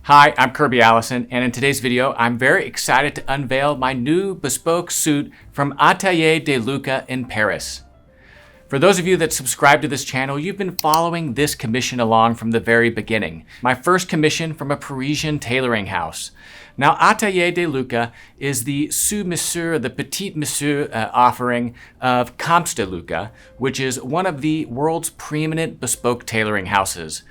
Hi, I'm Kirby Allison, and in today's video, I'm very excited to unveil my new bespoke suit from Atelier de Luca in Paris. For those of you that subscribe to this channel, you've been following this commission along from the very beginning. My first commission from a Parisian tailoring house. Now, Atelier de Luca is the sous monsieur, the petit monsieur offering of Comte de Luca, which is one of the world's preeminent bespoke tailoring houses.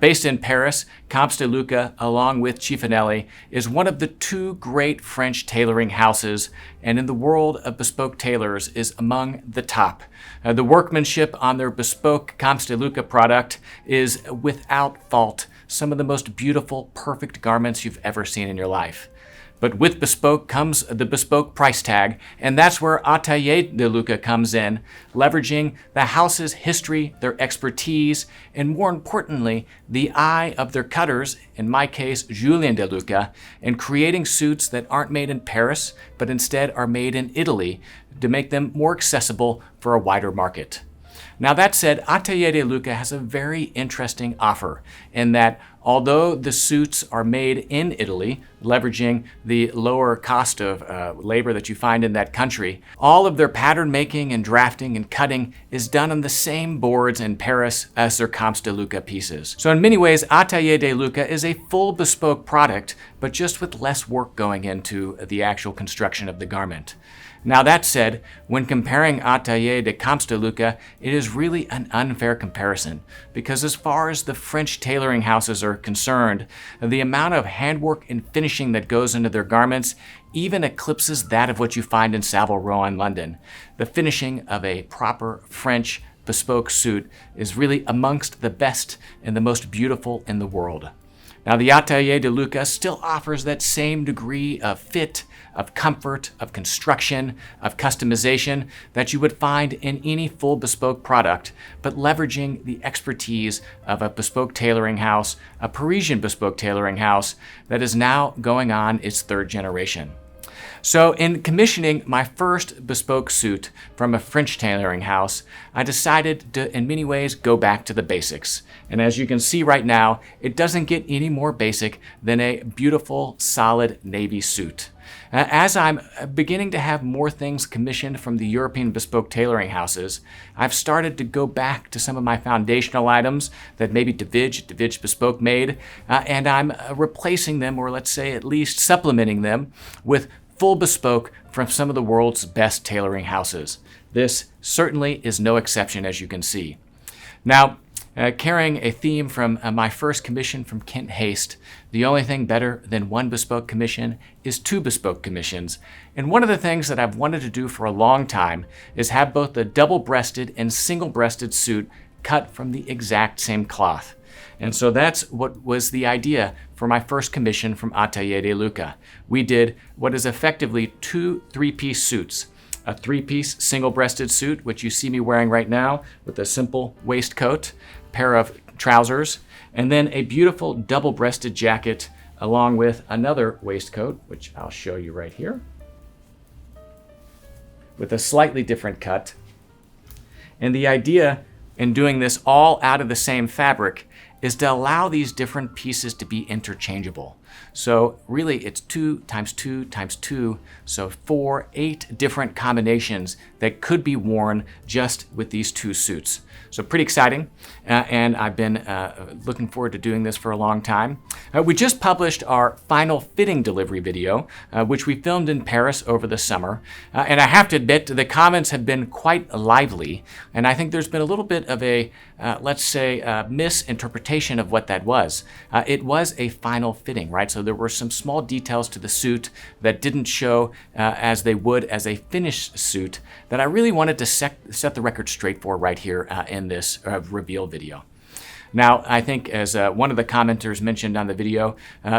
Based in Paris, Comte de Luca, along with Chiffonelli, is one of the two great French tailoring houses, and in the world of bespoke tailors is among the top. The workmanship on their bespoke Comte de Luca product is without fault some of the most beautiful, perfect garments you've ever seen in your life. But with bespoke comes the bespoke price tag, and that's where Atelier de Luca comes in, leveraging the house's history, their expertise, and more importantly, the eye of their cutters, in my case, Julien de Luca, in creating suits that aren't made in Paris, but instead are made in Italy to make them more accessible for a wider market. Now that said, Atelier de Luca has a very interesting offer in that although the suits are made in Italy, leveraging the lower cost of labor that you find in that country, all of their pattern making and drafting and cutting is done on the same boards in Paris as their Comte de Luca pieces. So in many ways, Atelier de Luca is a full bespoke product, but just with less work going into the actual construction of the garment. Now that said, when comparing Atelier de Comte de Luca, it is really an unfair comparison because as far as the French tailoring houses are concerned, the amount of handwork and finishing that goes into their garments even eclipses that of what you find in Savile Row in London. The finishing of a proper French bespoke suit is really amongst the best and the most beautiful in the world. Now, the Atelier de Luca still offers that same degree of fit, of comfort, of construction, of customization that you would find in any full bespoke product, but leveraging the expertise of a bespoke tailoring house, a Parisian bespoke tailoring house that is now going on its third generation. So in commissioning my first bespoke suit from a French tailoring house, I decided to, in many ways, go back to the basics. And as you can see right now, it doesn't get any more basic than a beautiful, solid navy suit. As I'm beginning to have more things commissioned from the European bespoke tailoring houses, I've started to go back to some of my foundational items that maybe DeVidge Bespoke made, and I'm replacing them, or let's say at least supplementing them, with full bespoke from some of the world's best tailoring houses. This certainly is no exception, as you can see. Now, carrying a theme from my first commission from Kent Haste, the only thing better than one bespoke commission is two bespoke commissions. And one of the things that I've wanted to do for a long time is have both the double-breasted and single-breasted suit cut from the exact same cloth. And so that's what was the idea for my first commission from Atelier de Luca. We did what is effectively two three-piece suits. A three-piece single-breasted suit, which you see me wearing right now with a simple waistcoat, pair of trousers, and then a beautiful double-breasted jacket along with another waistcoat, which I'll show you right here, with a slightly different cut. And the idea in doing this all out of the same fabric is to allow these different pieces to be interchangeable. So really it's 2 times 2 times 2, so 8 different combinations that could be worn just with these two suits. So pretty exciting, and I've been looking forward to doing this for a long time. We just published our final fitting delivery video, which we filmed in Paris over the summer. And I have to admit, the comments have been quite lively, and I think there's been a little bit of a, let's say, misinterpretation of what that was. It was a final fitting, right? So there were some small details to the suit that didn't show as they would as a finished suit that I really wanted to set the record straight for right here in this reveal video. Now, I think as one of the commenters mentioned on the video,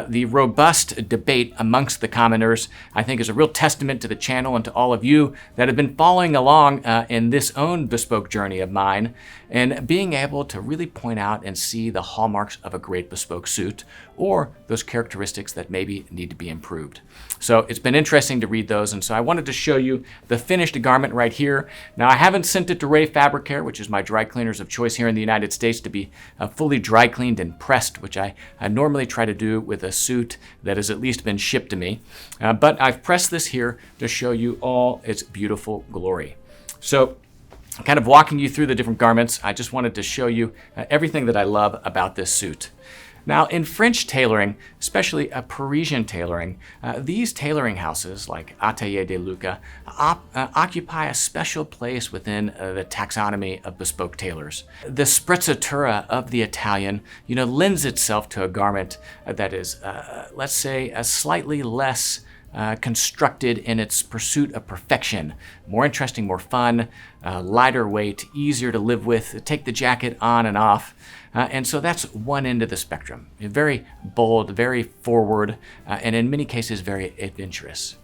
the robust debate amongst the commenters, I think is a real testament to the channel and to all of you that have been following along in this own bespoke journey of mine and being able to really point out and see the hallmarks of a great bespoke suit or those characteristics that maybe need to be improved. So it's been interesting to read those, and so I wanted to show you the finished garment right here. Now, I haven't sent it to Ray Fabric Care, which is my dry cleaners of choice here in the United States, to be fully dry cleaned and pressed, which I normally try to do with a suit that has at least been shipped to me. But I've pressed this here to show you all its beautiful glory. So, kind of walking you through the different garments, I just wanted to show you everything that I love about this suit. Now, in French tailoring, especially Parisian tailoring, these tailoring houses like Atelier de Luca occupy a special place within the taxonomy of bespoke tailors. The sprezzatura of the Italian, lends itself to a garment that is, let's say, a slightly less constructed in its pursuit of perfection. More interesting, more fun, lighter weight, easier to live with, take the jacket on and off. And so that's one end of the spectrum. Very bold, very forward, and in many cases very adventurous.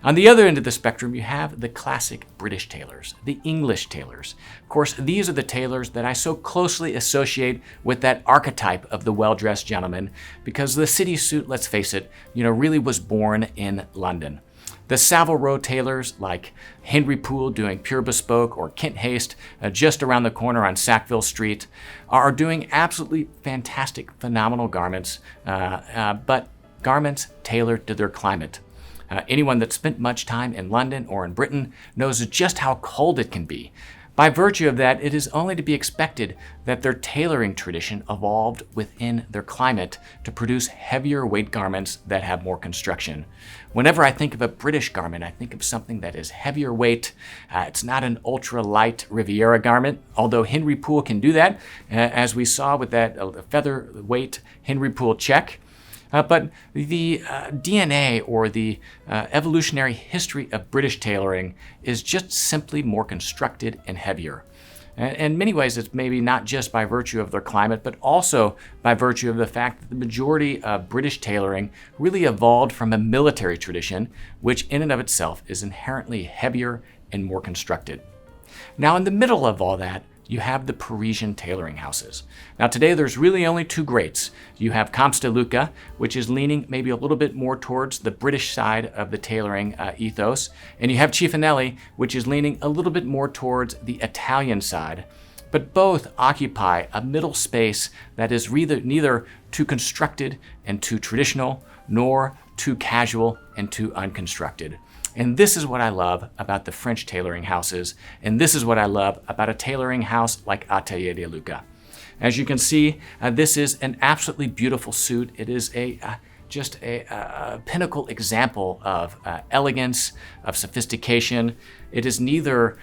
On the other end of the spectrum, you have the classic British tailors, the English tailors. Of course, these are the tailors that I so closely associate with that archetype of the well-dressed gentleman, because the city suit, let's face it, really was born in London. The Savile Row tailors like Henry Poole doing Pure Bespoke or Kent Haste just around the corner on Sackville Street are doing absolutely fantastic, phenomenal garments, but garments tailored to their climate. Anyone that spent much time in London or in Britain knows just how cold it can be. By virtue of that, it is only to be expected that their tailoring tradition evolved within their climate to produce heavier weight garments that have more construction. Whenever I think of a British garment, I think of something that is heavier weight. It's not an ultra-light Riviera garment, although Henry Poole can do that, as we saw with that featherweight Henry Poole check. But the DNA or the evolutionary history of British tailoring is just simply more constructed and heavier. And in many ways, it's maybe not just by virtue of their climate, but also by virtue of the fact that the majority of British tailoring really evolved from a military tradition, which in and of itself is inherently heavier and more constructed. Now, in the middle of all that, you have the Parisian tailoring houses. Now today there's really only two greats. You have Atelier de Luca, which is leaning maybe a little bit more towards the British side of the tailoring ethos, and you have Cifanelli, which is leaning a little bit more towards the Italian side. But both occupy a middle space that is neither too constructed and too traditional, nor too casual and too unconstructed. And this is what I love about the French tailoring houses, and this is what I love about a tailoring house like Atelier de Luca. As you can see, this is an absolutely beautiful suit. It is just a pinnacle example of elegance, of sophistication. It is neither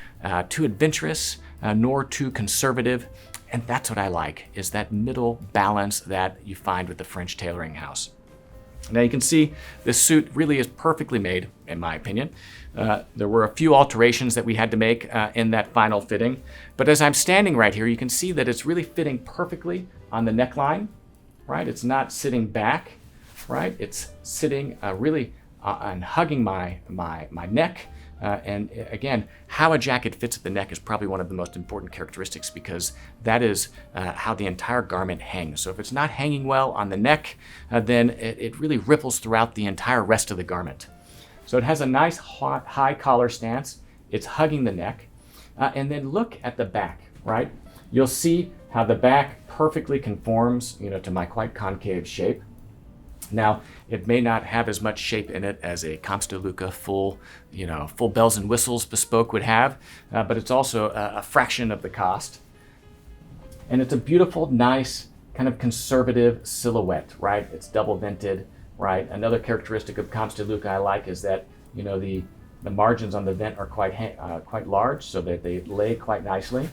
too adventurous nor too conservative, and that's what I like, is that middle balance that you find with the French tailoring house. Now you can see this suit really is perfectly made, in my opinion. There were a few alterations that we had to make in that final fitting, but as I'm standing right here, you can see that it's really fitting perfectly on the neckline, right? It's not sitting back, right? It's sitting really and hugging my neck. And again, how a jacket fits at the neck is probably one of the most important characteristics, because that is how the entire garment hangs. So if it's not hanging well on the neck, then it really ripples throughout the entire rest of the garment. So it has a nice high collar stance. It's hugging the neck. And then look at the back, right? You'll see how the back perfectly conforms, to my quite concave shape. Now, it may not have as much shape in it as a Atelier de Luca full bells and whistles Bespoke would have, but it's also a fraction of the cost. And it's a beautiful, nice, kind of conservative silhouette, right? It's double vented, right? Another characteristic of Atelier de Luca I like is that, the margins on the vent are quite large, so that they lay quite nicely.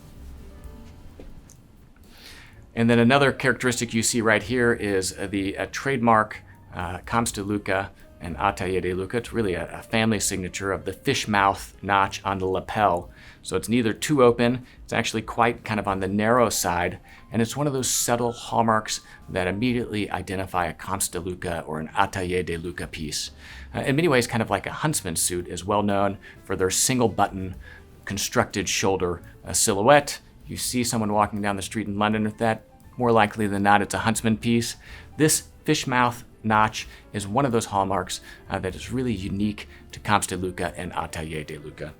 And then another characteristic you see right here is the trademark Atelier de Luca and Atelier de Luca. It's really a family signature of the fish mouth notch on the lapel. So it's neither too open, it's actually quite kind of on the narrow side, and it's one of those subtle hallmarks that immediately identify a Atelier de Luca or an Atelier de Luca piece. In many ways, kind of like a huntsman suit is well known for their single button constructed shoulder silhouette. You see someone walking down the street in London with that, more likely than not, it's a huntsman piece. This fish mouth notch is one of those hallmarks that is really unique to Atelier de Luca and Atelier de Luca.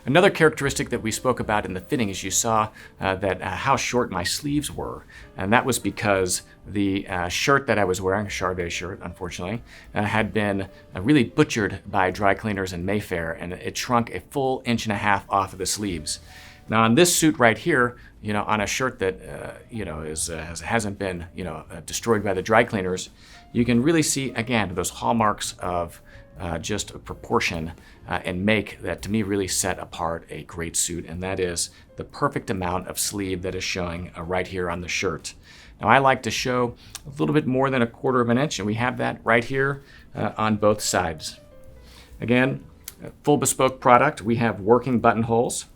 Another characteristic that we spoke about in the fitting is you saw that how short my sleeves were. And that was because the shirt that I was wearing, a Charvet shirt, unfortunately, had been really butchered by dry cleaners in Mayfair, and it shrunk a full 1.5 inches off of the sleeves. Now on this suit right here, on a shirt that hasn't been destroyed by the dry cleaners, you can really see again those hallmarks of just a proportion and make that to me really set apart a great suit, and that is the perfect amount of sleeve that is showing right here on the shirt. Now I like to show a little bit more than 1/4 inch, and we have that right here on both sides. Again, full bespoke product. We have working buttonholes.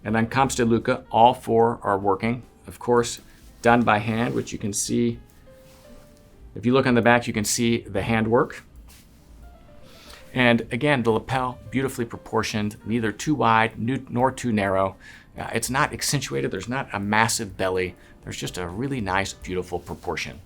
And on Comps de Luca, all 4 are working. Of course, done by hand, which you can see. If you look on the back, you can see the handwork. And again, the lapel, beautifully proportioned, neither too wide nor too narrow. It's not accentuated. There's not a massive belly. There's just a really nice, beautiful proportion.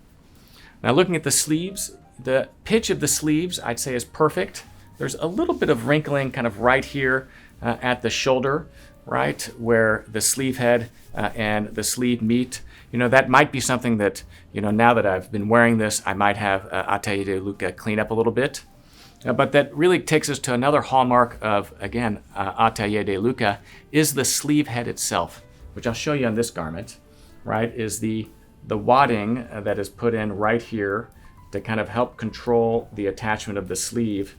Now looking at the sleeves, the pitch of the sleeves, I'd say, is perfect. There's a little bit of wrinkling kind of right here at the shoulder, right where the sleeve head and the sleeve meet. That might be something that, now that I've been wearing this, I might have Atelier de Luca clean up a little bit. But that really takes us to another hallmark of, again, Atelier de Luca, is the sleeve head itself, which I'll show you on this garment, right, is the wadding that is put in right here to kind of help control the attachment of the sleeve.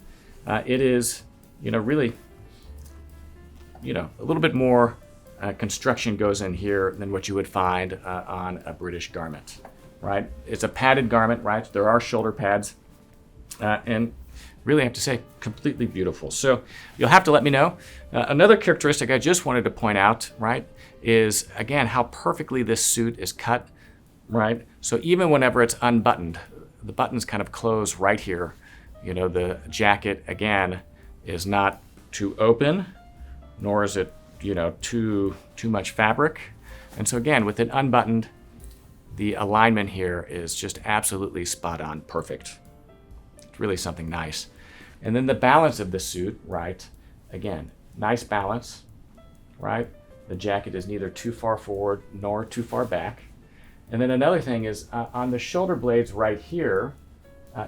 It is, really, a little bit more construction goes in here than what you would find on a British garment, right? It's a padded garment, right? There are shoulder pads, and really I have to say, completely beautiful. So you'll have to let me know. Another characteristic I just wanted to point out, right, is again how perfectly this suit is cut, right? So even whenever it's unbuttoned, the buttons kind of close right here. The jacket again is not too open, nor is it too much fabric. And so again, with it unbuttoned, the alignment here is just absolutely spot on, perfect. It's really something nice. And then the balance of the suit, right? Again, nice balance, right? The jacket is neither too far forward nor too far back. And then another thing is on the shoulder blades right here,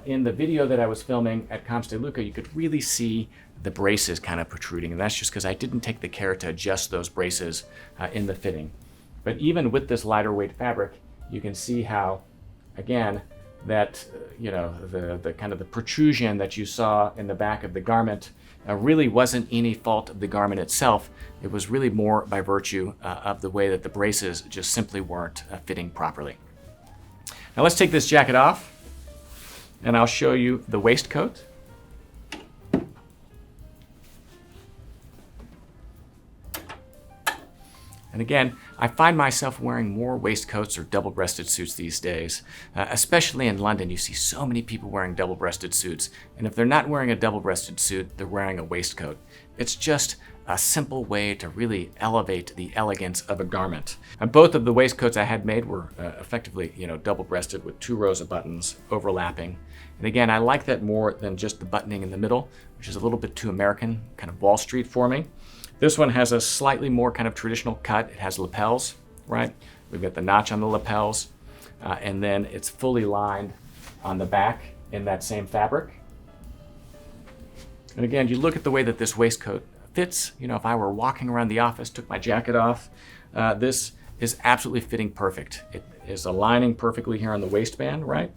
in the video that I was filming at Comps de Luca, you could really see the braces kind of protruding, and that's just because I didn't take the care to adjust those braces in the fitting. But even with this lighter weight fabric, you can see how, again, that the kind of the protrusion that you saw in the back of the garment really wasn't any fault of the garment itself. It was really more by virtue of the way that the braces just simply weren't fitting properly. Now let's take this jacket off, and I'll show you the waistcoat. And again, I find myself wearing more waistcoats or double-breasted suits these days. Especially in London, you see so many people wearing double-breasted suits. And if they're not wearing a double-breasted suit, they're wearing a waistcoat. It's just a simple way to really elevate the elegance of a garment. And both of the waistcoats I had made were effectively, double-breasted with 2 rows of buttons overlapping. And again, I like that more than just the buttoning in the middle, which is a little bit too American, kind of Wall Street for me. This one has a slightly more kind of traditional cut. It has lapels, right? We've got the notch on the lapels, and then it's fully lined on the back in that same fabric. And again, you look at the way that this waistcoat fits. If I were walking around the office, took my jacket off, this is absolutely fitting perfect. It is aligning perfectly here on the waistband, right?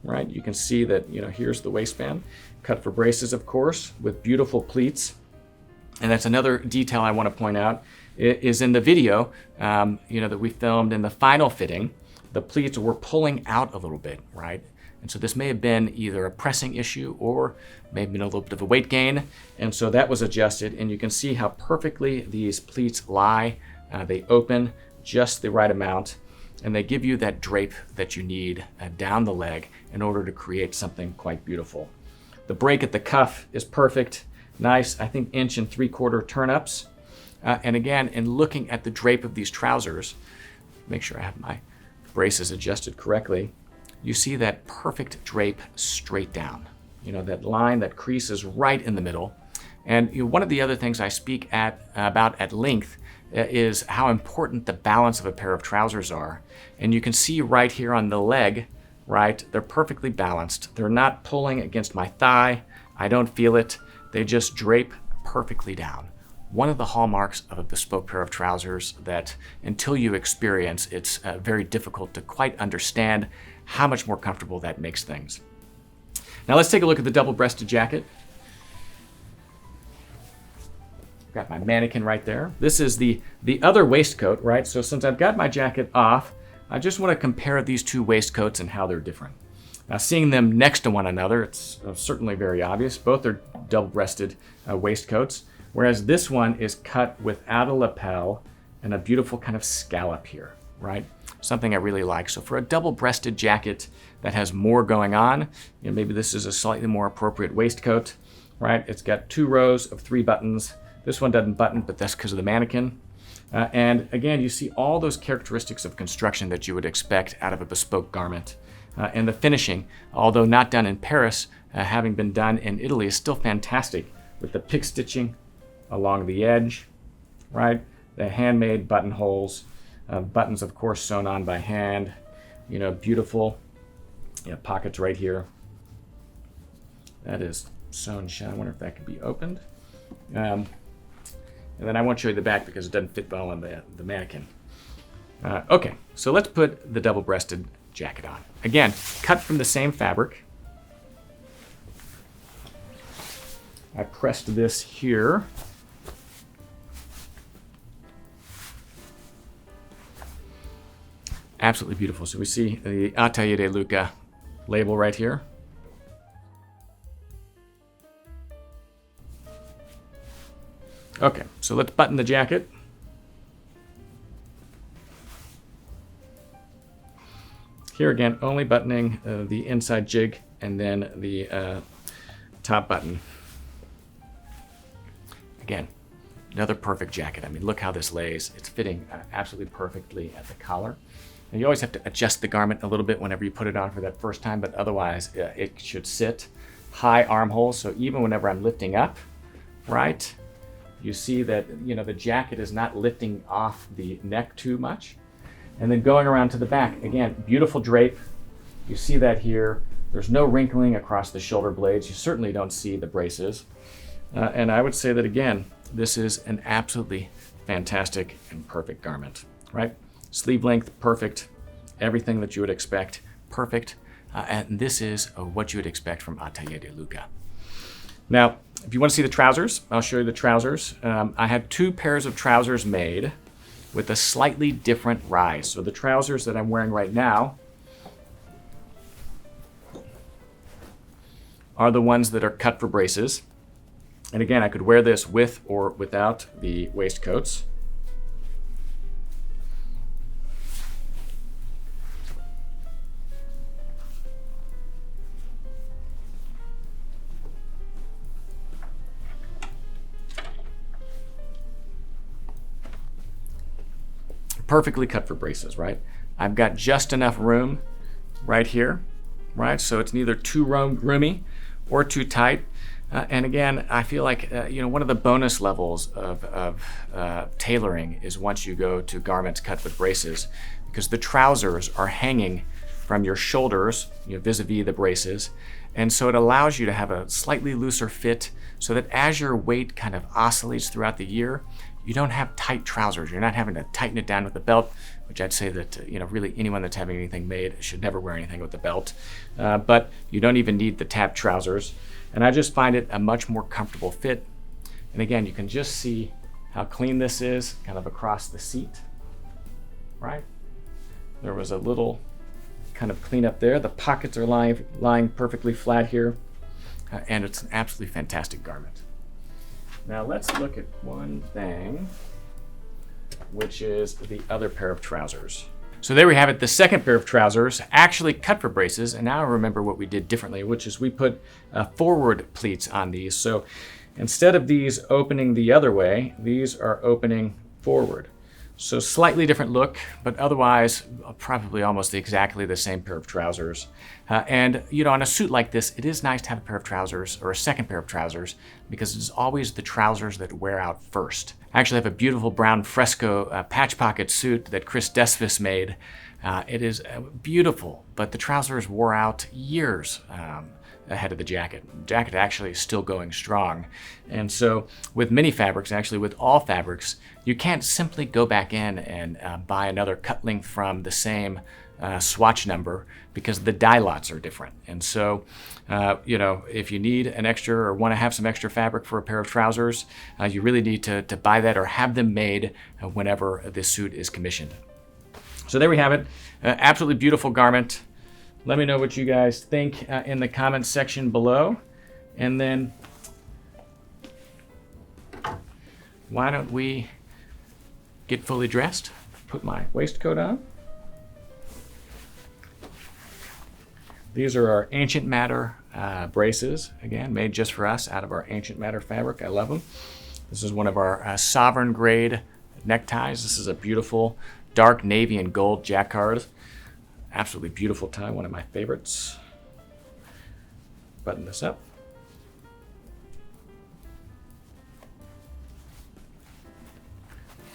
Right, you can see that, here's the waistband, cut for braces, of course, with beautiful pleats. And that's another detail I want to point out, is in the video, that we filmed in the final fitting, the pleats were pulling out a little bit, right? And so this may have been either a pressing issue or may have been a little bit of a weight gain. And so that was adjusted, and you can see how perfectly these pleats lie. They open just the right amount, and they give you that drape that you need down the leg in order to create something quite beautiful. The break at the cuff is perfect. Nice, I think 1 3/4 turn-ups. And again, in looking at the drape of these trousers, make sure I have my braces adjusted correctly, you see that perfect drape straight down. You know, that line, that crease is right in the middle. And you know, one of the other things I speak about at length is how important the balance of a pair of trousers are. And you can see right here on the leg, right, they're perfectly balanced. They're not pulling against my thigh. I don't feel it. They just drape perfectly down. One of the hallmarks of a bespoke pair of trousers that until you experience, it's very difficult to quite understand how much more comfortable that makes things. Now let's take a look at the double-breasted jacket. Got my mannequin right there. This is the other waistcoat, right? So since I've got my jacket off, I just want to compare these two waistcoats and how they're different. Now seeing them next to one another, it's certainly very obvious. Both are double-breasted waistcoats, whereas this one is cut without a lapel and a beautiful kind of scallop here, right? Something I really like. So for a double-breasted jacket that has more going on, you know, maybe this is a slightly more appropriate waistcoat, right? It's got 2 rows of 3 buttons. This one doesn't button, but that's because of the mannequin. And again, you see all those characteristics of construction that you would expect out of a bespoke garment. And the finishing, although not done in Paris, having been done in Italy, is still fantastic with the pick stitching along the edge, right? The handmade buttonholes, buttons, of course, sewn on by hand. You know, beautiful, you know, pockets right here. That is sewn shut. I wonder if that could be opened. And then I won't show you the back because it doesn't fit well on the mannequin. Okay, so let's put the double-breasted jacket on. Again, cut from the same fabric. I pressed this here. Absolutely beautiful. So we see the Atelier de Luca label right here. Okay, so let's button the jacket. Here again, only buttoning the inside jig and then the top button. Again, another perfect jacket. I mean, look how this lays. It's fitting absolutely perfectly at the collar. And you always have to adjust the garment a little bit whenever you put it on for that first time, but otherwise it should sit. High armholes, so even whenever I'm lifting up, right, you see that, you know, the jacket is not lifting off the neck too much. And then going around to the back, again, beautiful drape. You see that here. There's no wrinkling across the shoulder blades. You certainly don't see the braces. And I would say that, again, this is an absolutely fantastic and perfect garment, right? Sleeve length, perfect. Everything that you would expect, perfect. And this is what you would expect from Atelier de Luca. Now, if you want to see the trousers, I'll show you the trousers. I had 2 pairs of trousers made with a slightly different rise. So the trousers that I'm wearing right now are the ones that are cut for braces. And again, I could wear this with or without the waistcoats. Perfectly cut for braces, right? I've got just enough room right here, right? So it's neither too roomy or too tight. And again, I feel like, you know, one of the bonus levels of tailoring is once you go to garments cut with braces, because the trousers are hanging from your shoulders, you know, vis-a-vis the braces. And so it allows you to have a slightly looser fit so that as your weight kind of oscillates throughout the year, you don't have tight trousers. You're not having to tighten it down with the belt, which I'd say that, you know, really anyone that's having anything made should never wear anything with the belt. But you don't even need the tab trousers. And I just find it a much more comfortable fit. And again, you can just see how clean this is kind of across the seat, right? There was a little kind of cleanup there. The pockets are lying perfectly flat here. And it's an absolutely fantastic garment. Now let's look at one thing, which is the other pair of trousers. So there we have it, the second pair of trousers actually cut for braces. And now I remember what we did differently, which is we put forward pleats on these. So instead of these opening the other way, these are opening forward. So slightly different look, but otherwise probably almost exactly the same pair of trousers. And you know, on a suit like this, it is nice to have a pair of trousers or a second pair of trousers because it's always the trousers that wear out first. I actually have a beautiful brown fresco patch pocket suit that Chris Desvis made. It is beautiful, but the trousers wore out years ahead of the jacket. The jacket actually is still going strong. And so with many fabrics, actually with all fabrics, you can't simply go back in and buy another cut length from the same swatch number because the dye lots are different. And so, you know, if you need an extra or want to have some extra fabric for a pair of trousers, you really need to buy that or have them made whenever this suit is commissioned. So there we have it. Absolutely beautiful garment. Let me know what you guys think in the comments section below. And then why don't we get fully dressed, put my waistcoat on. These are our Ancient Matter braces, again, made just for us out of our Ancient Matter fabric. I love them. This is one of our sovereign grade neckties. This is a beautiful dark navy and gold jacquard. Absolutely beautiful tie, one of my favorites. Button this up.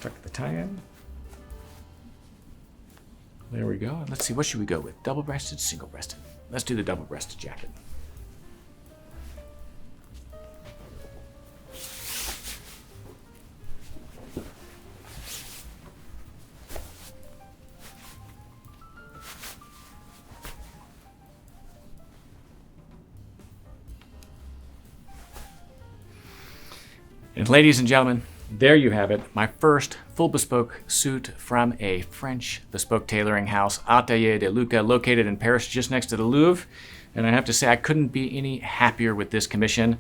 Tuck the tie in. There we go. Let's see, what should we go with? Double-breasted, single-breasted? Let's do the double-breasted jacket. And ladies and gentlemen, there you have it, my first full bespoke suit from a French bespoke tailoring house, Atelier de Luca, located in Paris, just next to the Louvre. And I have to say, I couldn't be any happier with this commission.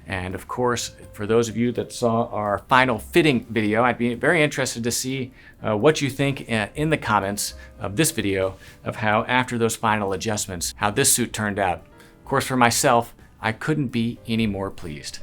And of course, for those of you that saw our final fitting video, I'd be very interested to see what you think in the comments of this video of how, after those final adjustments, how this suit turned out. Of course, for myself, I couldn't be any more pleased.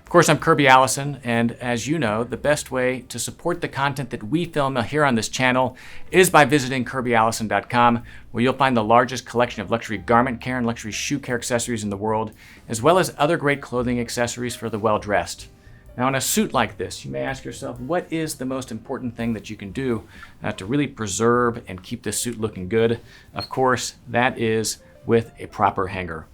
Of course, I'm Kirby Allison, and as you know, the best way to support the content that we film here on this channel is by visiting kirbyallison.com, where you'll find the largest collection of luxury garment care and luxury shoe care accessories in the world, as well as other great clothing accessories for the well-dressed. Now, in a suit like this, you may ask yourself, what is the most important thing that you can do to really preserve and keep this suit looking good? Of course, that is with a proper hanger.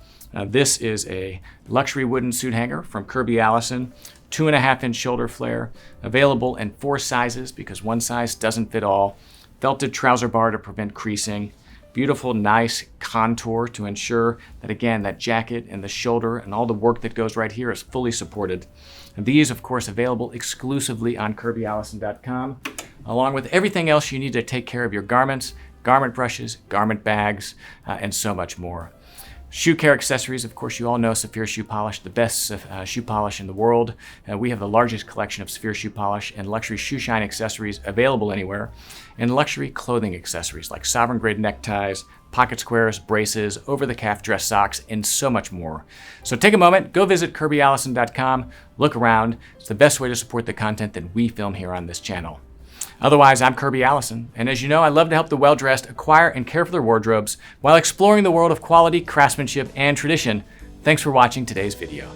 This is a luxury wooden suit hanger from Kirby Allison, 2.5-inch shoulder flare, available in 4 sizes because one size doesn't fit all, felted trouser bar to prevent creasing, beautiful, nice contour to ensure that, again, that jacket and the shoulder and all the work that goes right here is fully supported. And these, of course, available exclusively on kirbyallison.com, along with everything else you need to take care of your garments, garment brushes, garment bags, and so much more. Shoe care accessories, of course, you all know Saphir Shoe Polish, the best shoe polish in the world. We have the largest collection of Saphir Shoe Polish and luxury shoe shine accessories available anywhere, and luxury clothing accessories like sovereign grade neckties, pocket squares, braces, over-the-calf dress socks, and so much more. So take a moment, go visit kirbyallison.com, look around. It's the best way to support the content that we film here on this channel. Otherwise, I'm Kirby Allison, and as you know, I love to help the well-dressed acquire and care for their wardrobes while exploring the world of quality, craftsmanship, and tradition. Thanks for watching today's video.